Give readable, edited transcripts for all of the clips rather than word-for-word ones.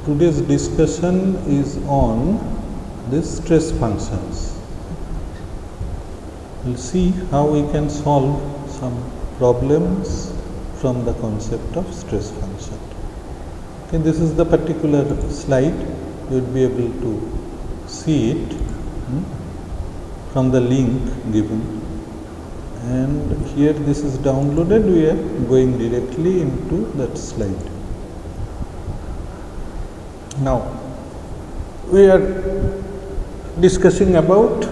Today's discussion is on the stress functions. We'll see how we can solve some problems from the concept of stress function. Okay, this is the particular slide. You will be able to see it from the link given, and here this is downloaded. We are going directly into that slide. Now we are discussing about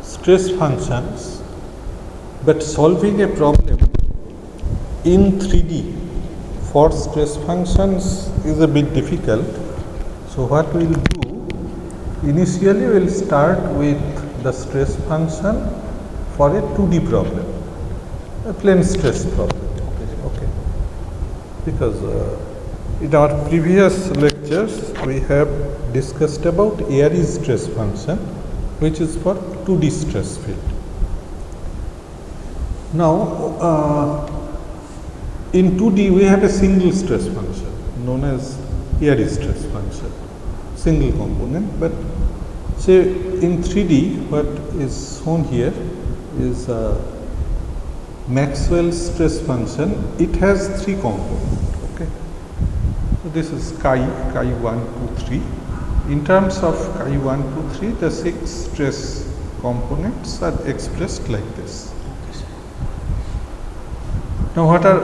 stress functions, but solving a problem in 3D for stress functions is a bit difficult. So what we will do, initially we will start with the stress function for a 2D problem, a plane stress problem. Okay, because in our previous lectures we have discussed about Airy stress function, which is for 2D stress field. Now in 2D we have a single stress function known as Airy stress function, single component. But say in 3D what is shown here is Maxwell's stress function. It has 3 components. Okay, so this is chi 1, 2, 3. In terms of chi 1, 2, 3, the 6 stress components are expressed like this. Now what are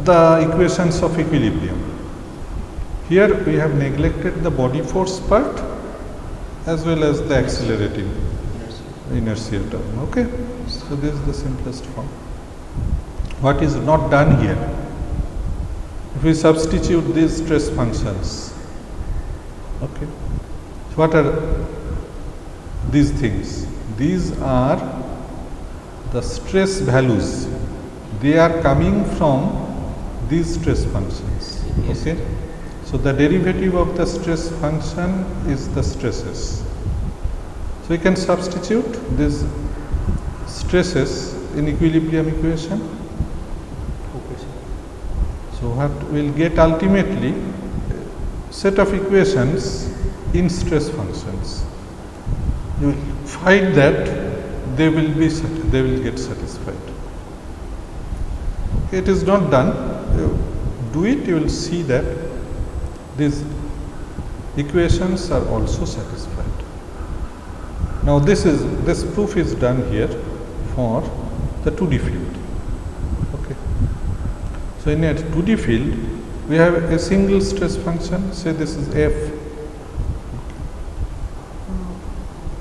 the equations of equilibrium? Here we have neglected the body force part as well as the accelerating inertia term. Okay, so this is the simplest form. What is not done here? If we substitute these stress functions, okay, so what are these things? These are the stress values. They are coming from these stress functions. Okay, so the derivative of the stress function is the stresses. So we can substitute these stresses in equilibrium equation. So what we will get ultimately a set of equations in stress functions. You will find that they will get satisfied. Okay, it is not done. You do it, you will see that these equations are also satisfied. Now this proof is done here for the 2D field. Okay, so in a 2D field we have a single stress function. Say this is f.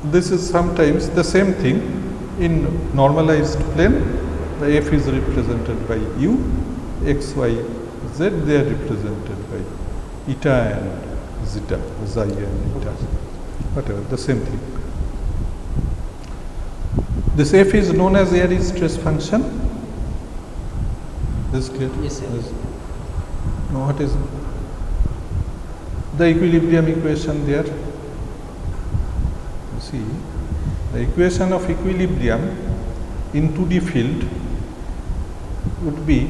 This is sometimes the same thing in normalized plane. The f is represented by u, x, y, z. They are represented by eta and zeta, xi and eta, whatever, the same thing. This f is known as Airy stress function. This is clear? Yes, sir. Yes. Now what is the equilibrium equation there? You see, the equation of equilibrium in 2D field would be,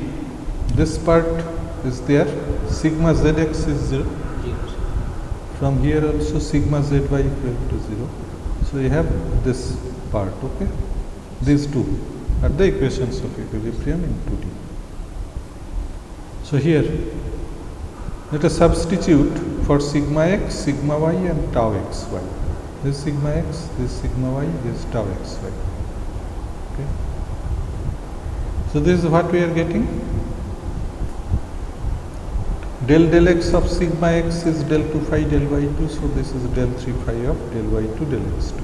this part is there, sigma zx is 0. From here also sigma zy equal to 0. So you have this part. Okay, these two are the equations of equilibrium in 2D. So here let us substitute for sigma x, sigma y and tau xy. This sigma x, this sigma y, this tau xy. Okay. So this is what we are getting. Del x of sigma x is del 2 phi del y2, so this is del 3 phi of del y2 del x2.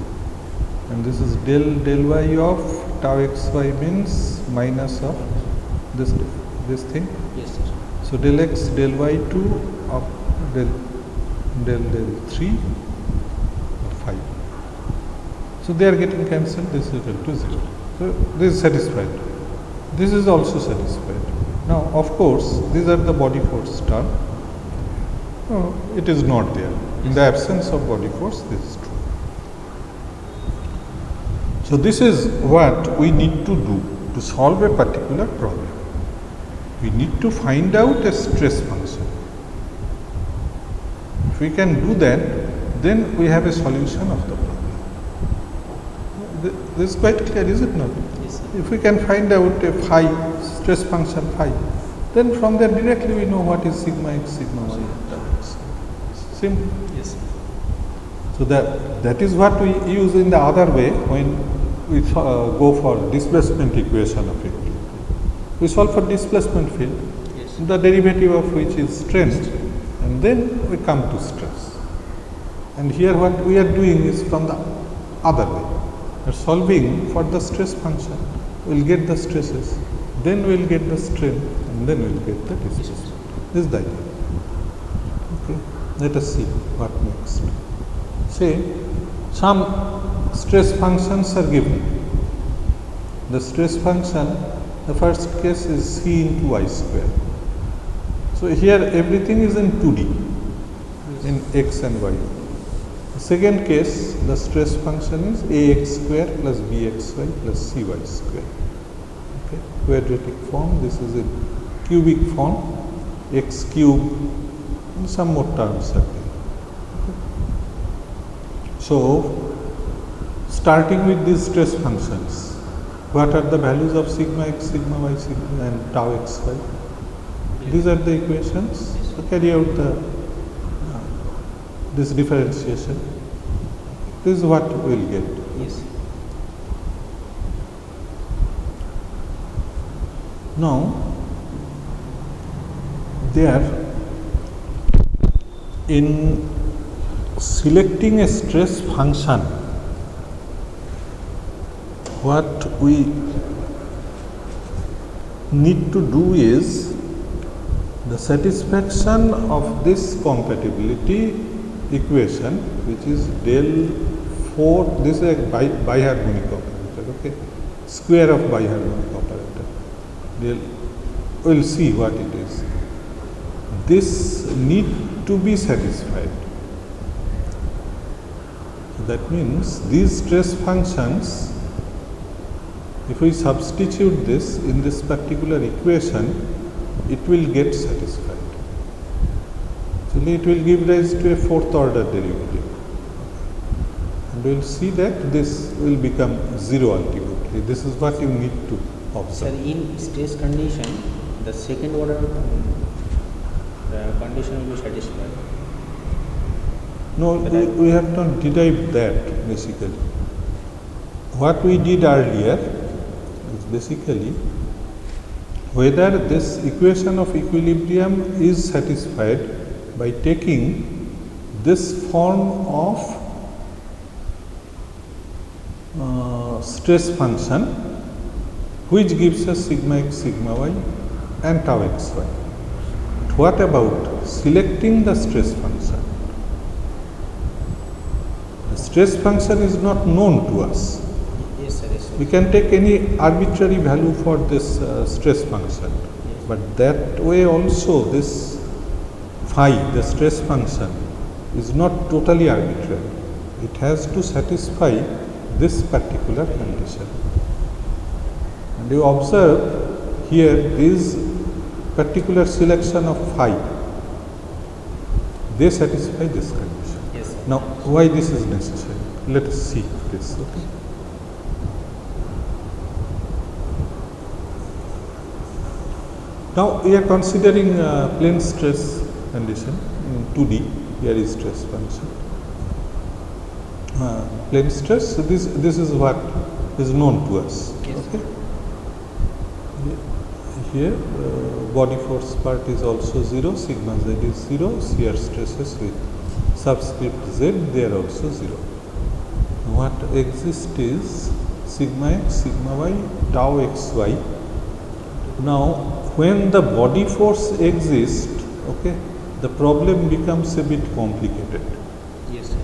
And this is del y of tau xy means minus of this thing. Yes, sir. So del x del y2 of del 3 phi. So they are getting cancelled. This is equal to 0. So this is satisfied. This is also satisfied. Now of course these are the body force term. No, it is not there. In the absence of body force, this is true. So this is what we need to do to solve a particular problem. We need to find out a stress function. If we can do that, then we have a solution of the problem. This is quite clear, is it not? Yes, sir. If we can find out a phi, stress function phi, then from there directly we know what is sigma x, sigma y. Simple. Yes, sir. So that is what we use in the other way when we go for displacement equation of equilibrium. We solve for displacement field, Yes. the derivative of which is strength, and then we come to stress. And here what we are doing is from the other way. We are solving for the stress function. We will get the stresses, then we will get the strain, and then we will get the displacement. This is the idea. Okay. Let us see what next. Say some stress functions are given. The stress function, the first case is c into y square. So here everything is in 2D, in x and y. The second case, the stress function is ax square plus bxy plus cy square. Okay, quadratic form. This is in cubic form, x cube, and some more terms are there. So, starting with these stress functions, what are the values of sigma x, sigma y, sigma and tau xy? These are the equations. So carry out this differentiation. This is what we will get. Yes. Now, there in selecting a stress function, what we need to do is the satisfaction of this compatibility equation, which is del 4, this is a biharmonic operator, okay, square of biharmonic operator. We will see what it is. This need to be satisfied. That means these stress functions, if we substitute this in this particular equation, it will get satisfied. Actually, it will give rise to a fourth order derivative. And we will see that this will become zero ultimately. This is what you need to Sir, observe. in stress condition, the second order condition will be satisfied. No, we have not derived that basically. What we did earlier is basically whether this equation of equilibrium is satisfied by taking this form of stress function which gives us sigma x, sigma y and tau xy. What about selecting the stress function? The stress function is not known to us. Yes, sir. Yes, sir. We can take any arbitrary value for this stress function, but that way also this phi, the stress function, is not totally arbitrary. It has to satisfy this particular condition. And you observe here this particular selection of phi, they satisfy this condition. Yes, sir. Now, why this is necessary? Let us see this. Okay. Now, we are considering plane stress condition in 2D. Here is stress function. Plane stress. So this is what is known to us. Yes. Okay. Here, body force part is also 0. Sigma z is 0. Shear stresses with subscript z, they are also 0. What exists is sigma x, sigma y, tau xy. Now, when the body force exists, okay, the problem becomes a bit complicated. Yes, sir.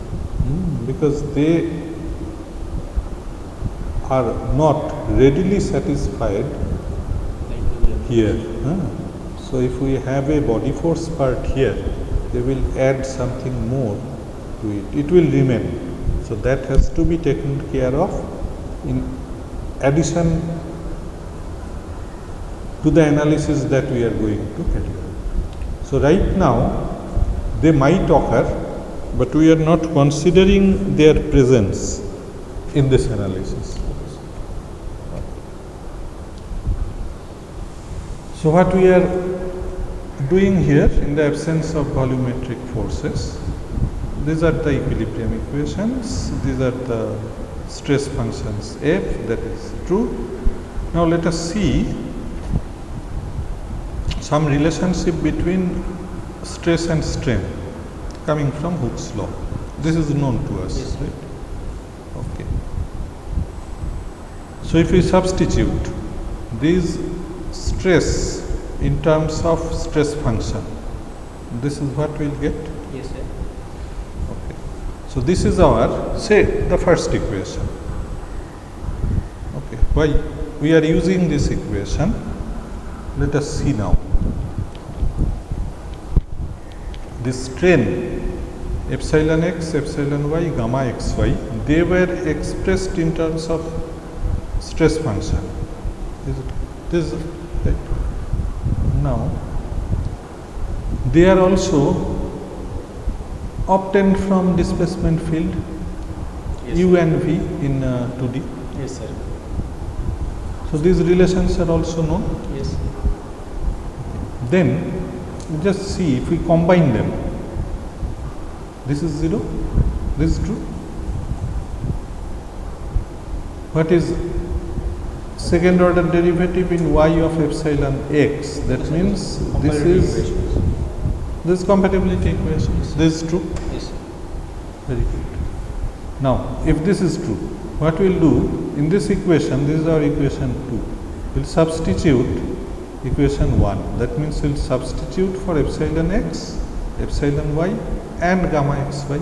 Because they are not readily satisfied here. So if we have a body force part here, they will add something more to it. It will remain. So that has to be taken care of in addition to the analysis that we are going to carry out. So right now, they might occur but we are not considering their presence in this analysis. So what we are doing here in the absence of volumetric forces, these are the equilibrium equations, these are the stress functions F, that is true. Now let us see some relationship between stress and strain coming from Hooke's law. This is known to us, Yes. right? Okay. So if we substitute these stress in terms of stress function, this is what we'll get. Yes, sir. Okay. So this is our, say, the first equation. Okay. Why we are using this equation? Let us see now. This strain epsilon x, epsilon y, gamma xy, they were expressed in terms of stress function. Is it? This is right. Now they are also obtained from displacement field Yes, u sir. and v in 2D. Yes, sir. So these relations are also known. Yes. Then just see if we combine them. This is 0, this is true. What is second order derivative in y of epsilon x? That means this is compatibility equations. This is true. Yes, sir. Very good. Now, if this is true, what we'll do in this equation, this is our equation 2, we'll substitute equation 1. That means we'll substitute for epsilon x, epsilon y and gamma xy.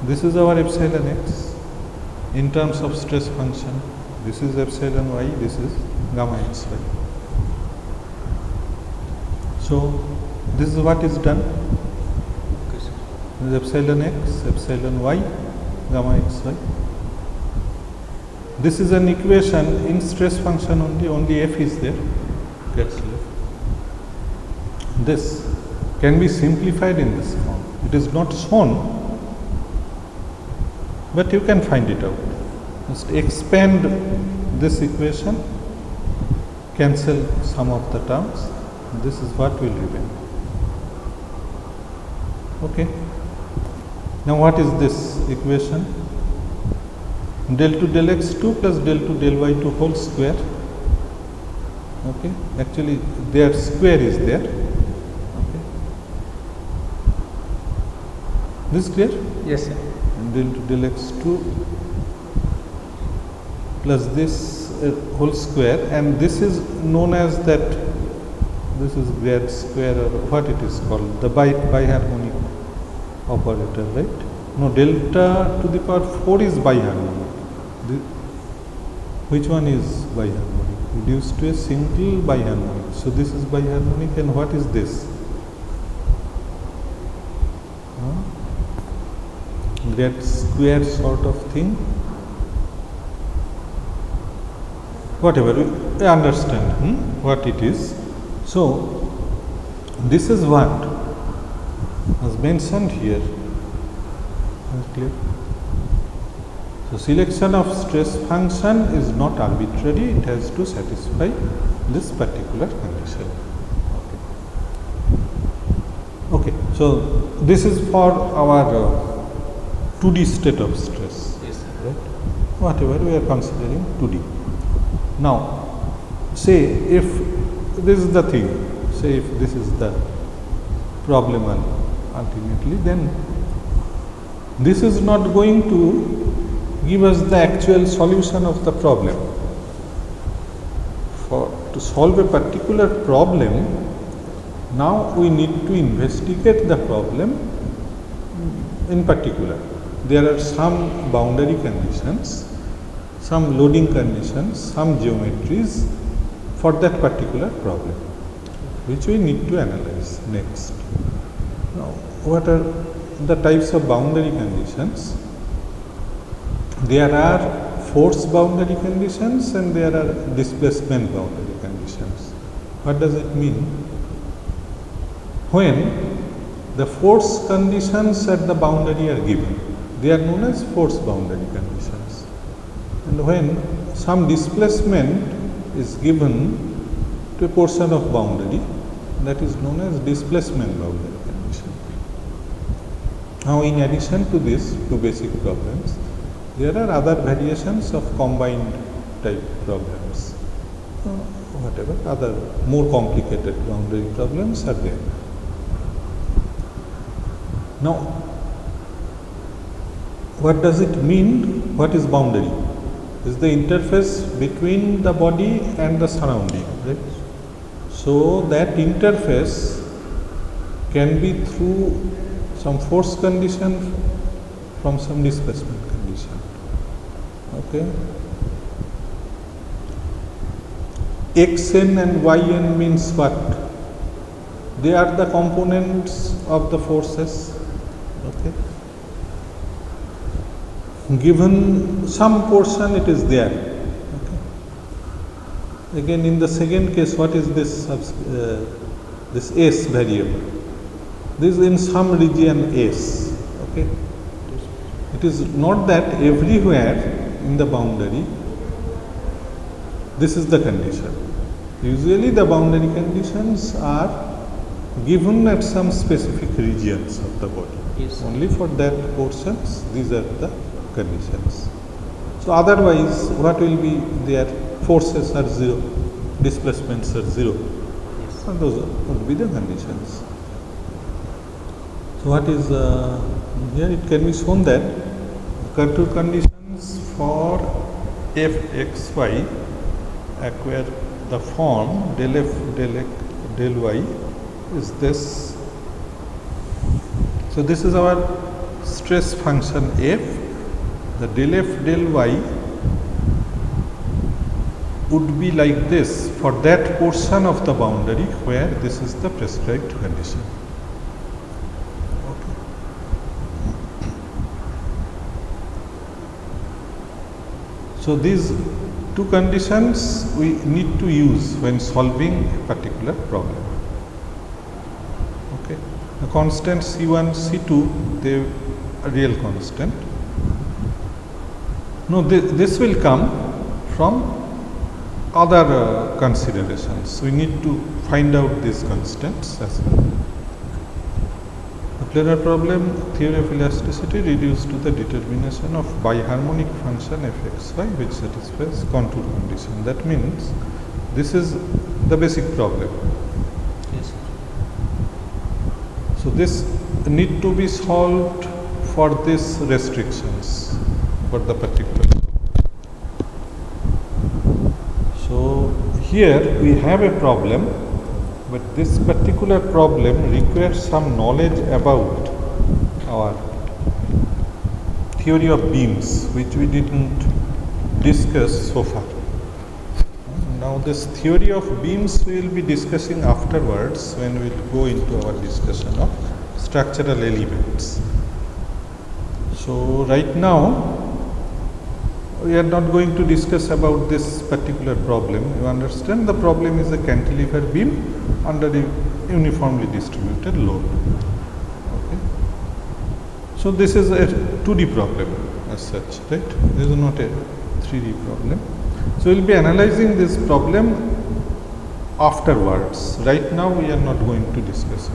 This is our epsilon x in terms of stress function. This is epsilon y, this is gamma xy. So, this is what is done. Okay, sir. This is epsilon x, epsilon y, gamma xy. This is an equation in stress function only f is there, gets left. This can be simplified in this form. It is not shown, but you can find it out. Just expand this equation, cancel some of the terms. This is what will remain. Okay. Now what is this equation? Del 2 del x2 plus del 2 del y2 whole square. Okay. Actually their square is there. Okay. This is clear? Yes, sir. And del 2 del x2 plus this whole square, and this is known as that, this is grad square or what it is called, the biharmonic operator, right? No, delta to the power 4 is biharmonic. Which one is biharmonic? Reduced to a single biharmonic. So this is biharmonic, and what is this? Grad square sort of thing. Whatever, we understand what it is. So this is what was mentioned here. Clear? So selection of stress function is not arbitrary, it has to satisfy this particular condition. Okay, so this is for our 2D state of stress. Yes, sir. Right? Whatever we are considering 2D. Now, say if this is the thing, say if this is the problem ultimately, then this is not going to give us the actual solution of the problem. To solve a particular problem, now we need to investigate the problem in particular. There are some boundary conditions, some loading conditions, some geometries for that particular problem, which we need to analyze next. Now, what are the types of boundary conditions? There are force boundary conditions and there are displacement boundary conditions. What does it mean? When the force conditions at the boundary are given. They are known as force boundary conditions. And when some displacement is given to a portion of boundary, that is known as displacement boundary condition. Now, in addition to these two basic problems, there are other variations of combined type problems. Whatever other more complicated boundary problems are there. Now, what does it mean? What is boundary? Is the interface between the body and the surrounding, right? So that interface can be through some force condition from some displacement condition. Okay. Xn and Yn means what? They are the components of the forces. Okay. Given some portion, it is there. Okay. Again, in the second case, what is this? This S variable. This is in some region S. Okay. It is not that everywhere in the boundary this is the condition. Usually the boundary conditions are given at some specific regions of the body. Yes. Only for that portions these are the conditions. So otherwise what will be there? Forces are zero, displacements are zero. Yes. And those would be the conditions. So what is here? It can be shown that contour conditions for fxy acquire the form del f del x del y is this. So this is our stress function f. The del f del y would be like this for that portion of the boundary where this is the prescribed condition. Okay. So these two conditions we need to use when solving a particular problem. Okay. The constant C1, C2, they are real constant. No, this will come from other considerations. We need to find out these constants as well. The planar problem, theory of elasticity reduced to the determination of biharmonic function fxy which satisfies contour condition. That means this is the basic problem. Yes. So this need to be solved for these restrictions for the particular. So here we have a problem, but this particular problem requires some knowledge about our theory of beams, which we didn't discuss so far. Now this theory of beams we will be discussing afterwards when we will go into our discussion of structural elements. So right now we are not going to discuss about this particular problem. You understand the problem is a cantilever beam under a uniformly distributed load. Okay. So this is a 2D problem as such, right? This is not a 3D problem. So we will be analyzing this problem afterwards. Right now we are not going to discuss it.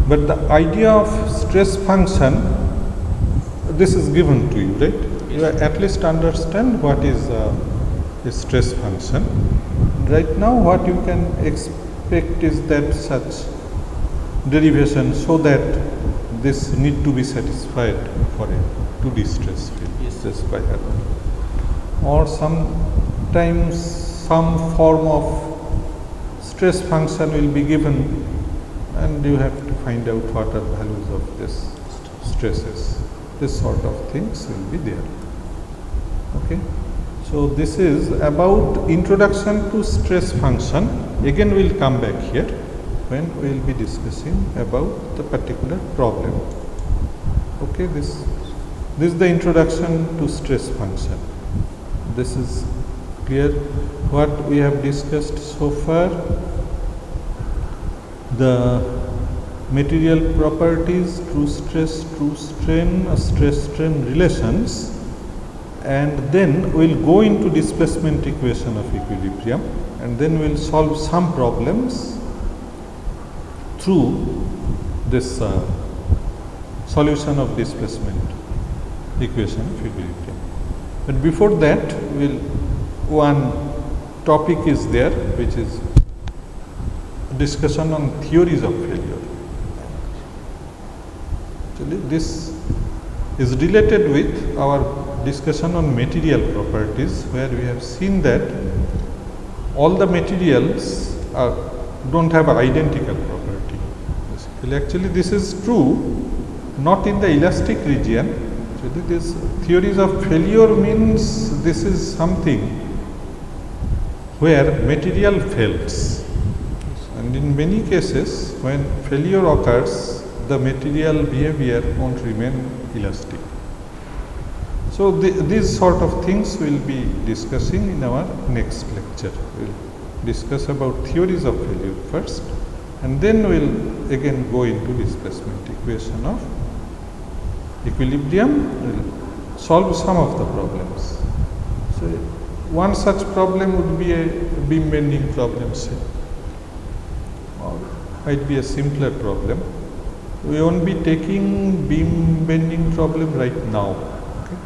But the idea of stress function, this is given to you, right? You at least understand what is a stress function. Right now what you can expect is that such derivation so that this need to be satisfied for a 2D stress field. Yes. Stress by harmonic. Or sometimes some form of stress function will be given and you have to find out what are values of this stresses. This sort of things will be there. Okay. So this is about introduction to stress function. Again we will come back here when we will be discussing about the particular problem. Okay, this is the introduction to stress function. This is clear what we have discussed so far. The material properties, true stress, true strain, stress strain relations, and then we'll go into displacement equation of equilibrium, and then we'll solve some problems through this solution of displacement equation of equilibrium. But before that, one topic is there, which is discussion on theories of failure. Actually, this is related with our discussion on material properties, where we have seen that all the materials don't have an identical property. Actually, this is true not in the elastic region. Actually, this theories of failure means this is something where material fails, and in many cases when failure occurs, the material behavior won't remain elastic. So these sort of things we'll be discussing in our next lecture. We'll discuss about theories of failure first, and then we'll again go into displacement equation of equilibrium. We'll solve some of the problems. So one such problem would be a beam bending problem, say, or might be a simpler problem. We won't be taking beam bending problem right now. Okay,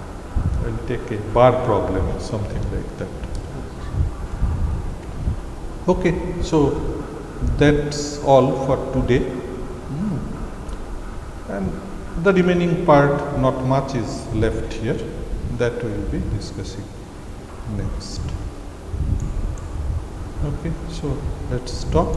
we'll take a bar problem or something like that. Okay, so that's all for today. And the remaining part, not much is left here, that we will be discussing next. Okay, so let's stop.